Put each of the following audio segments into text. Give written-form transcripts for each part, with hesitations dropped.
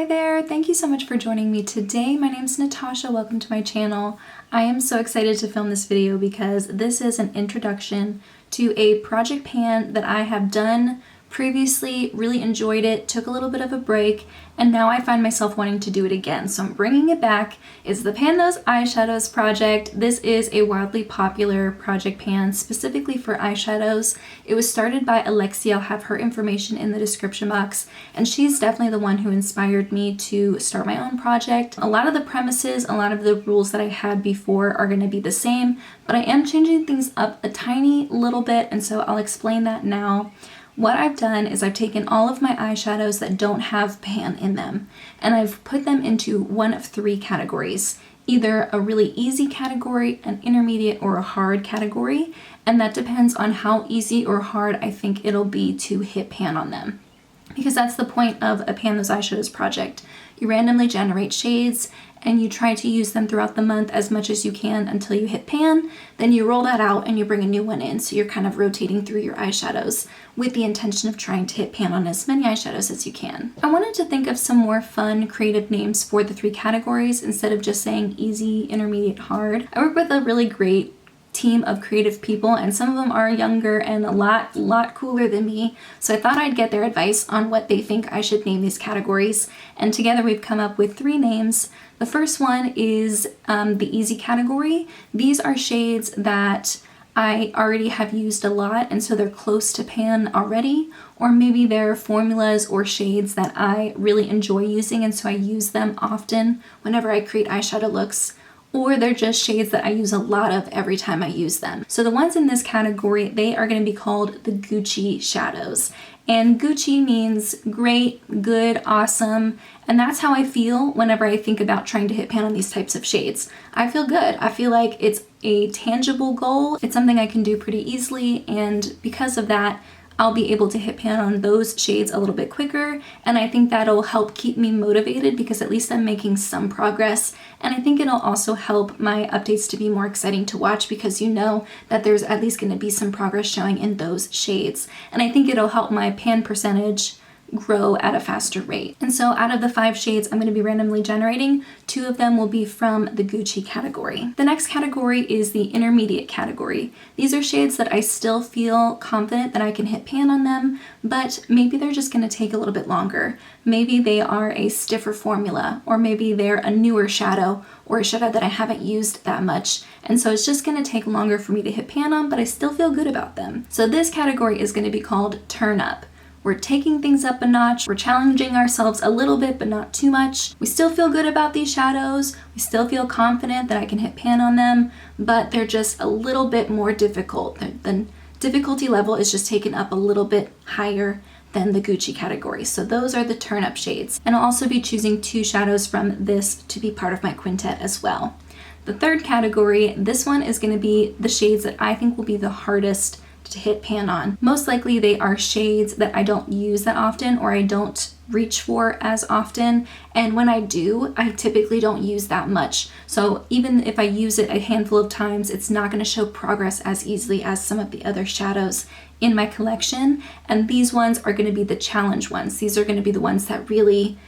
there, thank you so much for joining me today. My name's Natasha, welcome to my channel. I am so excited to film this video because this is an introduction to a project pan that I have done previously, really enjoyed it, took a little bit of a break, and now I find myself wanting to do it again. So I'm bringing it back. It's the Pan Those Eyeshadows project. This is a wildly popular project pan specifically for eyeshadows. It was started by Alexia. I'll have her information in the description box, and she's definitely the one who inspired me to start my own project. A lot of the premises, a lot of the rules that I had before are going to be the same, but I am changing things up a tiny little bit, and so I'll explain that now. What I've done is I've taken all of my eyeshadows that don't have pan in them, and I've put them into one of three categories. Either a really easy category, an intermediate, or a hard category, and that depends on how easy or hard I think it'll be to hit pan on them. Because that's the point of a Pan Those Eyeshadows project. You randomly generate shades and you try to use them throughout the month as much as you can until you hit pan, then you roll that out and you bring a new one in. So you're kind of rotating through your eyeshadows with the intention of trying to hit pan on as many eyeshadows as you can. I wanted to think of some more fun, creative names for the three categories instead of just saying easy, intermediate, hard. I work with a really great team of creative people, and some of them are younger and a lot cooler than me, so I thought I'd get their advice on what they think I should name these categories, and together we've come up with three names. The first one is the easy category. These are shades that I already have used a lot, and so they're close to pan already, or maybe they're formulas or shades that I really enjoy using, and so I use them often whenever I create eyeshadow looks, or they're just shades that I use a lot of every time I use them. So the ones in this category, they are going to be called the Gucci shadows. And Gucci means great, good, awesome, and that's how I feel whenever I think about trying to hit pan on these types of shades. I feel good. I feel like it's a tangible goal. It's something I can do pretty easily, and because of that, I'll be able to hit pan on those shades a little bit quicker, and I think that'll help keep me motivated because at least I'm making some progress, and I think it'll also help my updates to be more exciting to watch because you know that there's at least going to be some progress showing in those shades, and I think it'll help my pan percentage grow at a faster rate. And so out of the 5 shades I'm going to be randomly generating, 2 of them will be from the Gucci category. The next category is the intermediate category. These are shades that I still feel confident that I can hit pan on them, but maybe they're just going to take a little bit longer. Maybe they are a stiffer formula, or maybe they're a newer shadow, or a shadow that I haven't used that much, and so it's just going to take longer for me to hit pan on, but I still feel good about them. So this category is going to be called Turn Up. We're taking things up a notch, we're challenging ourselves a little bit, but not too much. We still feel good about these shadows, we still feel confident that I can hit pan on them, but they're just a little bit more difficult. The difficulty level is just taken up a little bit higher than the Gucci category. So those are the turn up shades. And I'll also be choosing 2 shadows from this to be part of my quintet as well. The third category, this one is going to be the shades that I think will be the hardest to hit pan on. Most likely they are shades that I don't use that often or I don't reach for as often, and when I do, I typically don't use that much. So even if I use it a handful of times, it's not going to show progress as easily as some of the other shadows in my collection, and these ones are going to be the challenge ones. These are going to be the ones that really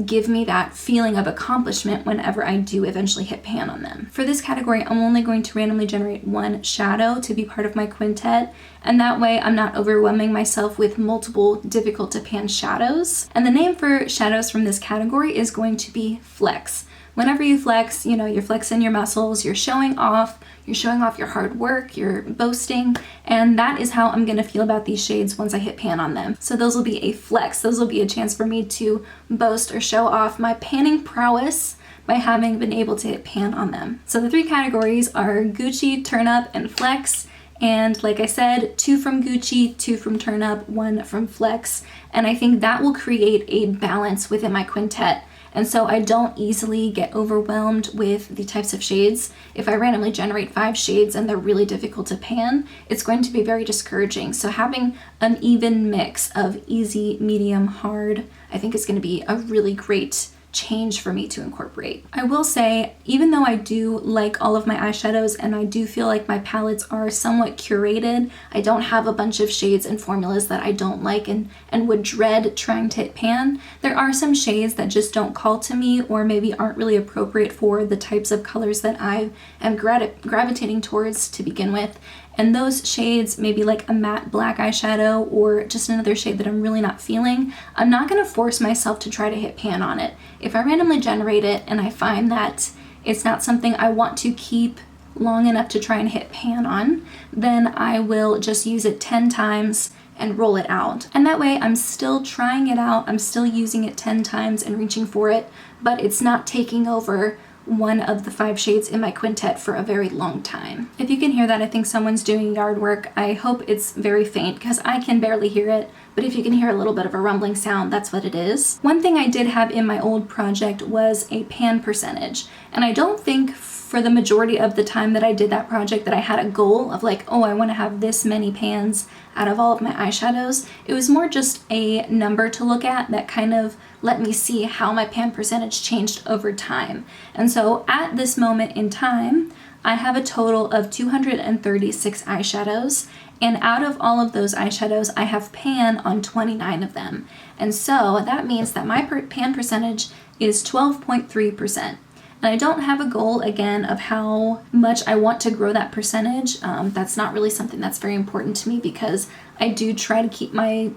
give me that feeling of accomplishment whenever I do eventually hit pan on them. For this category, I'm only going to randomly generate 1 shadow to be part of my quintet, and that way I'm not overwhelming myself with multiple difficult to pan shadows. And the name for shadows from this category is going to be Flex. Whenever you flex, you know, you're flexing your muscles, you're showing off your hard work, you're boasting, and that is how I'm gonna feel about these shades once I hit pan on them. So those will be a flex. Those will be a chance for me to boast or show off my panning prowess by having been able to hit pan on them. So the 3 categories are Gucci, Turn Up, and Flex. And like I said, 2 from Gucci, 2 from Turn Up, 1 from Flex. And I think that will create a balance within my quintet. And so I don't easily get overwhelmed with the types of shades. If I randomly generate 5 shades and they're really difficult to pan, it's going to be very discouraging. So having an even mix of easy, medium, hard, I think is going to be a really great change for me to incorporate. I will say, even though I do like all of my eyeshadows and I do feel like my palettes are somewhat curated, I don't have a bunch of shades and formulas that I don't like and would dread trying to hit pan. There are some shades that just don't call to me or maybe aren't really appropriate for the types of colors that I am gravitating towards to begin with. And those shades, maybe like a matte black eyeshadow or just another shade that I'm really not feeling, I'm not going to force myself to try to hit pan on it. If I randomly generate it and I find that it's not something I want to keep long enough to try and hit pan on, then I will just use it 10 times and roll it out. And that way I'm still trying it out, I'm still using it 10 times and reaching for it, but it's not taking over one of the 5 shades in my quintet for a very long time. If you can hear that, I think someone's doing yard work. I hope it's very faint because I can barely hear it, but if you can hear a little bit of a rumbling sound, that's what it is. One thing I did have in my old project was a pan percentage, and I don't think for the majority of the time that I did that project that I had a goal of like, oh, I want to have this many pans out of all of my eyeshadows. It was more just a number to look at that kind of let me see how my pan percentage changed over time. And so at this moment in time, I have a total of 236 eyeshadows, and out of all of those eyeshadows, I have pan on 29 of them. And so that means that my pan percentage is 12.3%. And I don't have a goal, again, of how much I want to grow that percentage. That's not really something that's very important to me because I do try to keep my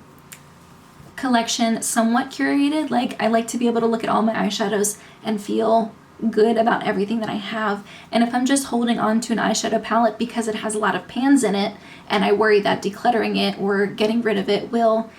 collection somewhat curated. Like, I like to be able to look at all my eyeshadows and feel good about everything that I have. And if I'm just holding on to an eyeshadow palette because it has a lot of pans in it, and I worry that decluttering it or getting rid of it will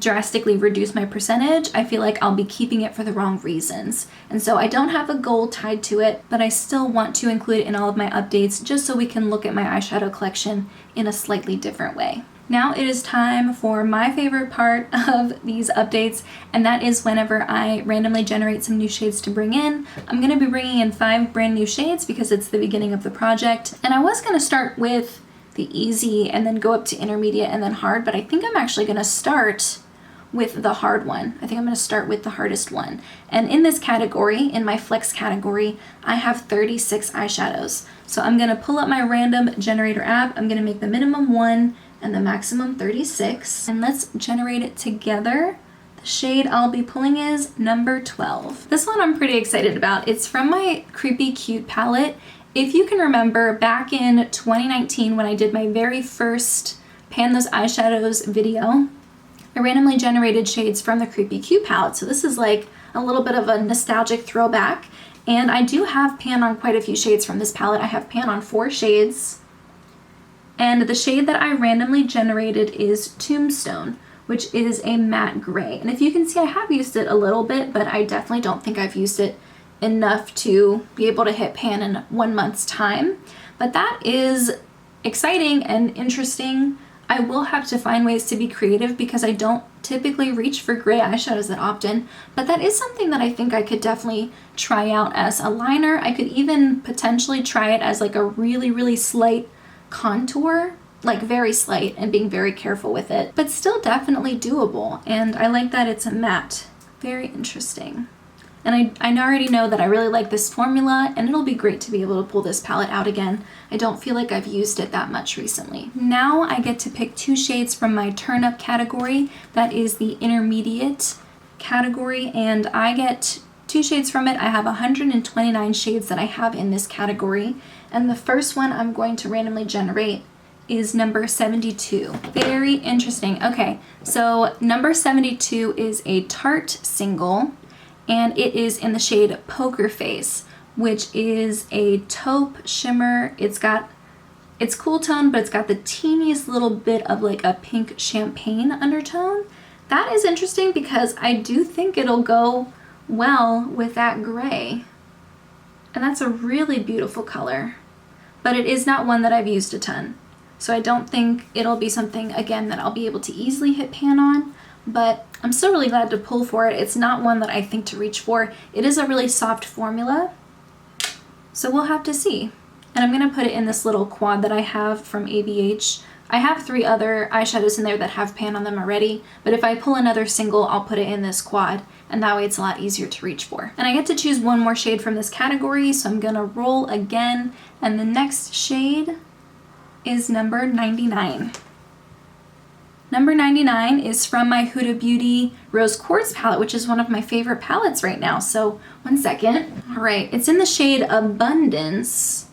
drastically reduce my percentage, I feel like I'll be keeping it for the wrong reasons. And so I don't have a goal tied to it, but I still want to include it in all of my updates just so we can look at my eyeshadow collection in a slightly different way. Now it is time for my favorite part of these updates, and that is whenever I randomly generate some new shades to bring in. I'm going to be bringing in 5 brand new shades because it's the beginning of the project, and I was going to start with the easy and then go up to intermediate and then hard, but I think I'm actually going to start with the hard one. I think I'm going to start with the hardest one. And in this category, in my flex category, I have 36 eyeshadows. So I'm going to pull up my random generator app. I'm going to make the minimum 1 and the maximum 36. And let's generate it together. The shade I'll be pulling is number 12. This one I'm pretty excited about. It's from my Creepy Cute palette. If you can remember back in 2019 when I did my very first Pan Those Eyeshadows video, I randomly generated shades from the Creepy Cute palette. So this is like a little bit of a nostalgic throwback. And I do have pan on quite a few shades from this palette. I have pan on 4 shades. And the shade that I randomly generated is Tombstone, which is a matte gray. And if you can see, I have used it a little bit, but I definitely don't think I've used it enough to be able to hit pan in 1 month's time. But that is exciting and interesting. I will have to find ways to be creative because I don't typically reach for gray eyeshadows that often, but that is something that I think I could definitely try out as a liner. I could even potentially try it as like a really, really slight contour, like very slight, and being very careful with it, but still definitely doable. And I like that it's a matte. Very interesting. And I already know that I really like this formula, and it'll be great to be able to pull this palette out again. I don't feel like I've used it that much recently. Now I get to pick 2 shades from my turn up category. That is the intermediate category, and I get 2 shades from it. I have 129 shades that I have in this category, and the first one I'm going to randomly generate is number 72. Very interesting. Okay, so number 72 is a Tarte single, and it is in the shade Poker Face, which is a taupe shimmer. It's cool tone, but it's got the teeniest little bit of like a pink champagne undertone. That is interesting because I do think it'll go well with that gray. And that's a really beautiful color, but it is not one that I've used a ton. So I don't think it'll be something, again, that I'll be able to easily hit pan on, but I'm still really glad to pull for it. It's not one that I think to reach for. It is a really soft formula, so we'll have to see. And I'm gonna put it in this little quad that I have from ABH. I have 3 other eyeshadows in there that have pan on them already, but if I pull another single, I'll put it in this quad, and that way it's a lot easier to reach for. And I get to choose one more shade from this category, so I'm gonna roll again, and the next shade is number 99. Number 99 is from my Huda Beauty Rose Quartz palette, which is one of my favorite palettes right now. So, one second. All right, it's in the shade Abundance,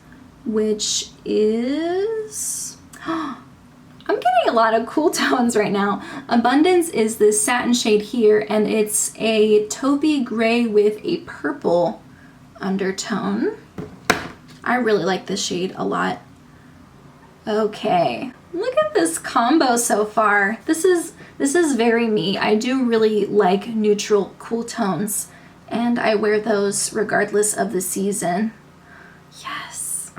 which is... I'm getting a lot of cool tones right now. Abundance is this satin shade here, and it's a taupey gray with a purple undertone. I really like this shade a lot. Okay, look at this combo so far. This is very me. I do really like neutral cool tones, and I wear those regardless of the season. Yes.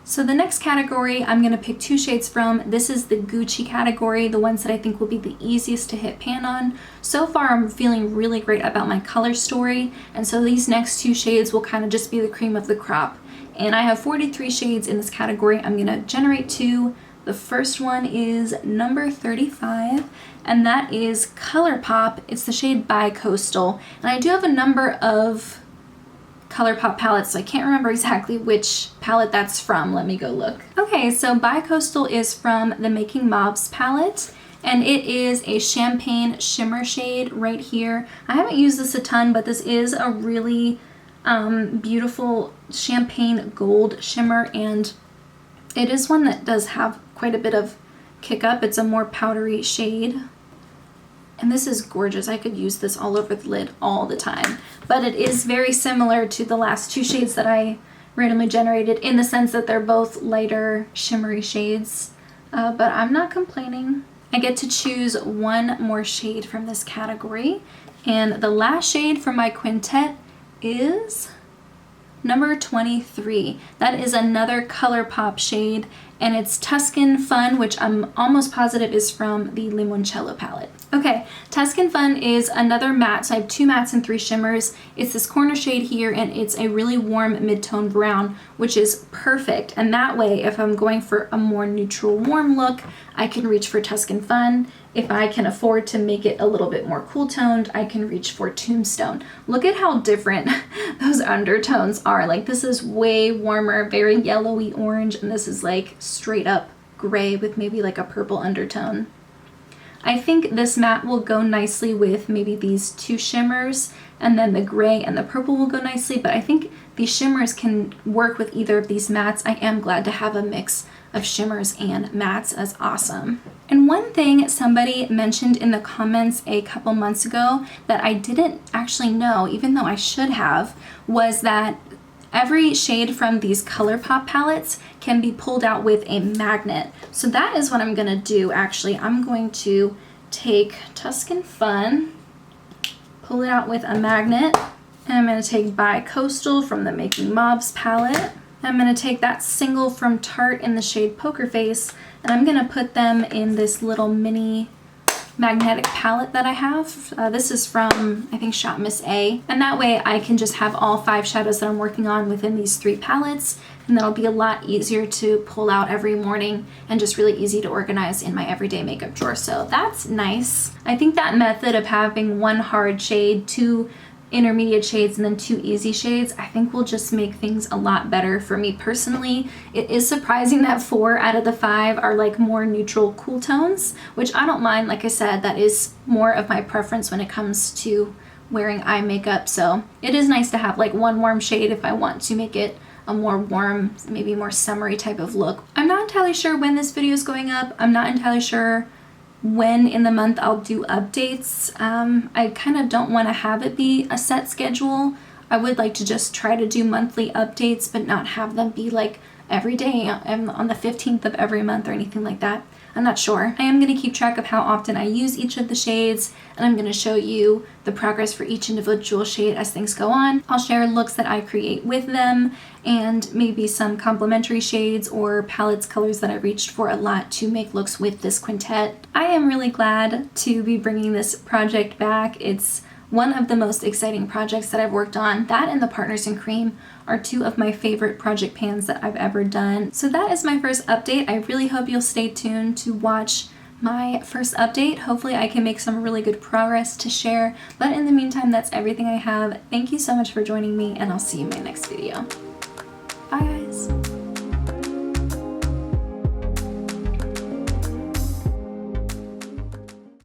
So the next category I'm gonna pick 2 shades from. This is the Gucci category, the ones that I think will be the easiest to hit pan on. So far I'm feeling really great about my color story, and so these next 2 shades will kind of just be the cream of the crop. And I have 43 shades in this category. I'm gonna generate 2. The first one is number 35, and that is Colourpop. It's the shade Bicoastal. And I do have a number of Colourpop palettes, so I can't remember exactly which palette that's from. Let me go look. Okay, so Bicoastal is from the Making Mobs palette, and it is a champagne shimmer shade right here. I haven't used this a ton, but this is a really beautiful champagne gold shimmer, and it is one that does have quite a bit of kick up. It's a more powdery shade, and this is gorgeous. I could use this all over the lid all the time, but it is very similar to the last 2 shades that I randomly generated in the sense that they're both lighter shimmery shades, but I'm not complaining. I get to choose 1 more shade from this category, and the last shade from my quintet is number 23. That is another Colourpop shade, and it's Tuscan Fun, which I'm almost positive is from the Limoncello palette. Okay, Tuscan Fun is another matte, so I have 2 mattes and 3 shimmers. It's this corner shade here, and it's a really warm mid-tone brown, which is perfect. And that way, if I'm going for a more neutral warm look, I can reach for Tuscan Fun. If I can afford to make it a little bit more cool toned, I can reach for Tombstone. Look at how different those undertones are. Like, this is way warmer, very yellowy orange, and this is like straight up gray with maybe like a purple undertone. I think this matte will go nicely with maybe these 2 shimmers, and then the gray and the purple will go nicely, but I think these shimmers can work with either of these mattes. I am glad to have a mix of shimmers and mattes as awesome. And one thing somebody mentioned in the comments a couple months ago that I didn't actually know, even though I should have, was that every shade from these Colourpop palettes can be pulled out with a magnet. So that is what I'm gonna do actually. I'm going to take Tuscan Fun, pull it out with a magnet, and I'm gonna take Bicoastal from the Making Mobs palette. I'm gonna take that single from Tarte in the shade Poker Face, and I'm gonna put them in this little mini magnetic palette that I have. This is from, I think, Shop Miss A. And that way I can just have all 5 shadows that I'm working on within these 3 palettes, and that'll be a lot easier to pull out every morning and just really easy to organize in my everyday makeup drawer. So that's nice. I think that method of having 1 hard shade, 2 intermediate shades, and then 2 easy shades, I think will just make things a lot better for me personally. It is surprising that 4 out of the 5 are like more neutral cool tones, which I don't mind. Like I said, that is more of my preference when it comes to wearing eye makeup. So it is nice to have like 1 warm shade if I want to make it a more warm, maybe more summery type of look. I'm not entirely sure when this video is going up. I'm not entirely sure when in the month I'll do updates. I kind of don't want to have it be a set schedule. I would like to just try to do monthly updates, but not have them be like every day on the 15th of every month or anything like that. I'm not sure. I am going to keep track of how often I use each of the shades, and I'm going to show you the progress for each individual shade as things go on. I'll share looks that I create with them, and maybe some complementary shades or palettes colors that I reached for a lot to make looks with this quintet. I am really glad to be bringing this project back. It's one of the most exciting projects that I've worked on. That and the Partners in Cream are two of my favorite project pans that I've ever done. So that is my first update. I really hope you'll stay tuned to watch my first update. Hopefully I can make some really good progress to share. But in the meantime, that's everything I have. Thank you so much for joining me, and I'll see you in my next video.